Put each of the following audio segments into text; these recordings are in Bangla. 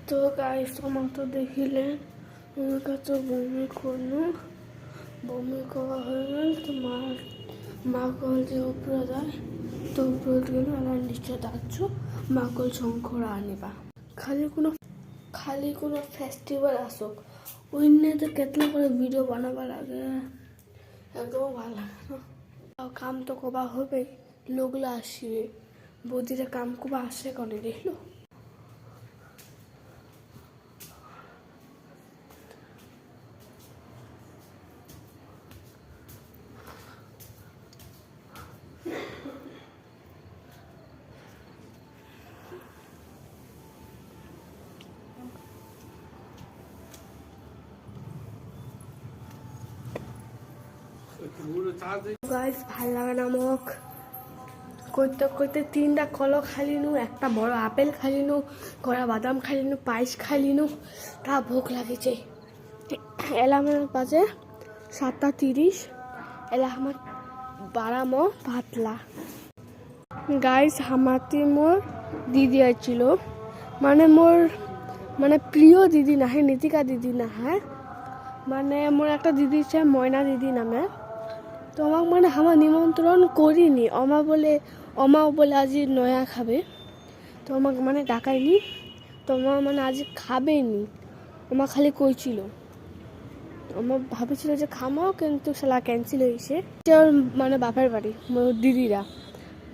তো গাইস তো দেখিলেন আমার কাছে বমি করলো, বমি করা হয়ে গেল। তো মা কল যে উপরে যায়, তো উপরে গেল আর নিচে যাচ্ছ মা কল শঙ্করা আনিবা। খালি কোনো ফেস্টিভ্যাল আসুক ওইনে কেতলা করে ভিডিও বানাবা লাগে, একদম ভালো লাগে না। কাম তো কবা হবে, লোকগুলো আসবে, বৌদিরা কাম কবা আসে কনে দেখলো। গাইস ভাল লাগে না মোক করতে করতে 3টা কলো খালিনু, একটা বড় আপেল খালিনু, কড়া বাদাম খালিনু, পায়েস খালিনু, তা ভোক লাগেছে। এলামের বাজে 7:30, এলা আমার বারাম ভাতলা। গাইস হামাতি মোর দিদি আছিল, মোর প্রিয় দিদি না হয়, নীতিকা দিদি না হয়, মোর একটা দিদি আছে ময়না দিদি নামে। তো আমাকে আমার নিমন্ত্রণ করিনি, অমাও বলে আজ নয়া খাবে, তো আমাকে ডাকাইনি, তো আমার আজ খাবেই নি। আমার খালি কইছিল, আমার ভাবেছিল যে খামাও, কিন্তু সেটা ক্যান্সেল হয়েছে। ওর বাপের বাড়ি, মোর দিদিরা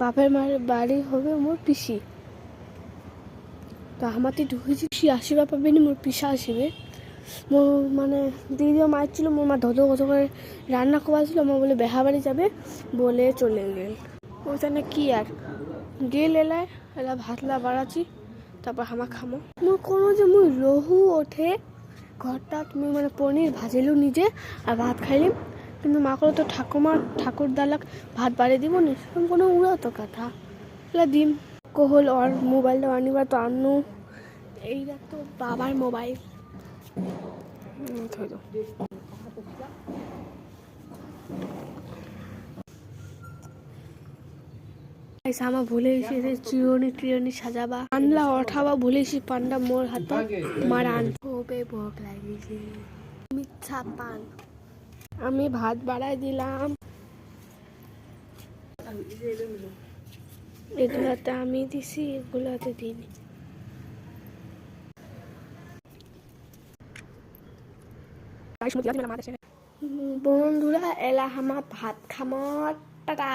বাপের বাড়ি হবে মোর পিসি। তো আমাতে ঢুকেছি, পিসি আসিবা পাবেনি, মোর পিসা আসবে। মোর দিদিও মায়ের ছিল, মোর মা ধত কত করে রান্না করাছিল, আমার বলে বেহা বাড়ি যাবে বলে চলে গেল। ওইখানে কি আর গেল এলা ভাতলা বাড়াচ্ছি, তারপর হামা খামো। মোর কোনো যে মুই রহু ওঠে ঘরটা, তুমি পনির ভাজিলু নিজে আর ভাত খাইলিম, কিন্তু মা করে তো ঠাকুর দালাক ভাত বাড়ি দিব নি, সেরকম কোনো উড়া তো কথা এলা দিম কহল। আর মোবাইলটা আনিবা তো আনু, এইটা তো বাবার মোবাইল। আমার ভুলে গেছি চিরনি সাজাবা, পান্ডা ওঠাবা ভুলেছি, পান্ডা মোর হাত মারান খুবই ভোগ লাগিয়েছে। মিথ্যা পান আমি ভাত বাড়াই দিলাম, এগুলাতে আমি দিছি, এগুলাতে দিইনি। বন্ধুরা এলা আমার ভাত খামা, টাটা।